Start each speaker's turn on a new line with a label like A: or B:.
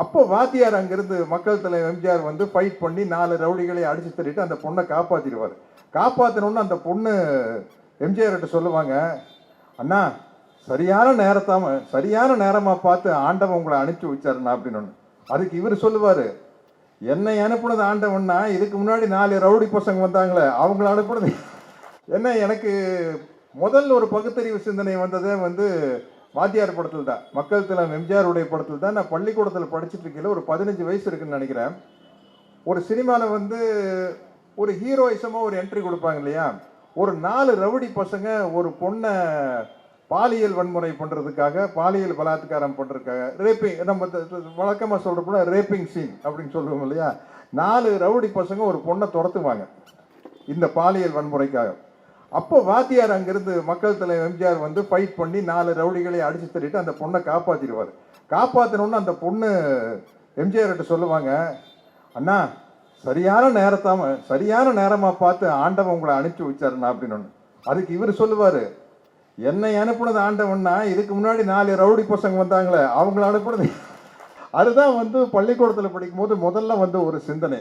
A: அப்போ வாத்தியார் அங்கிருந்து மக்கள் தலைவர் எம்ஜிஆர் வந்து ஃபைட் பண்ணி 4 ரவுடிகளை அடிச்சு தள்ளிட்டு அந்த பொண்ணை காப்பாற்றிடுவார். காப்பாற்றினோன்னு அந்த பொண்ணு எம்ஜிஆர்கிட்ட சொல்லுவாங்க, அண்ணா சரியான நேரமாக பார்த்து ஆண்டவன் உங்களை அனுப்பிச்சி வச்சாருண்ணா அப்படின்னு. அதுக்கு இவர் சொல்லுவார், என்னை அனுப்புனது ஆண்டவன்னா, இதுக்கு முன்னாடி 4 ரவுடி பசங்க வந்தாங்களே அவங்கள அனுப்புனது என்ன. எனக்கு முதல் ஒரு பகுத்தறிவு சிந்தனை வந்ததே வந்து வாத்தியார் படத்தில் தான், மக்கள் தலைவர் எம்ஜிஆருடைய படத்தில் தான். நான் பள்ளிக்கூடத்தில் படிச்சுட்டு இருக்கையில் ஒரு 15 வயசு இருக்குன்னு நினைக்கிறேன். ஒரு சினிமாவில் வந்து ஒரு ஹீரோயிசமாக ஒரு என்ட்ரி கொடுப்பாங்க இல்லையா. ஒரு 4 ரவுடி பசங்க ஒரு பொண்ணை பாலியல் வன்முறை பண்ணுறதுக்காக, பாலியல் பலாத்காரம் பண்ணுறதுக்காக, ரேப்பிங், நம்ம வழக்கமாக சொல்கிறப்போ ரேப்பிங் சீன் அப்படின்னு சொல்லுவோம் இல்லையா. 4 ரவுடி பசங்க ஒரு பொண்ணை துரத்துவாங்க இந்த பாலியல் வன்முறைக்காக. அப்போ வாத்தியார் அங்கிருந்து மக்கள் தலைவர் எம்ஜிஆர் வந்து ஃபைட் பண்ணி 4 ரவுடிகளை அடிச்சு தள்ளிட்டு அந்த பொண்ணை காப்பாற்றிடுவார். காப்பாற்றினோன்னு அந்த பொண்ணு எம்ஜிஆர்கிட்ட சொல்லுவாங்க, அண்ணா சரியான நேரமாக பார்த்து ஆண்டவன் உங்களை அனுப்பிச்சி வச்சாருண்ணா அப்படின்னு. அதுக்கு இவர் சொல்லுவார், என்னை அனுப்புனது ஆண்டவன்னா, இதுக்கு முன்னாடி 4 ரவுடி பசங்க வந்தாங்களே அவங்கள அனுப்புனது. அதுதான் வந்து பள்ளிக்கூடத்தில் படிக்கும்போது முதல்ல வந்து ஒரு சிந்தனை.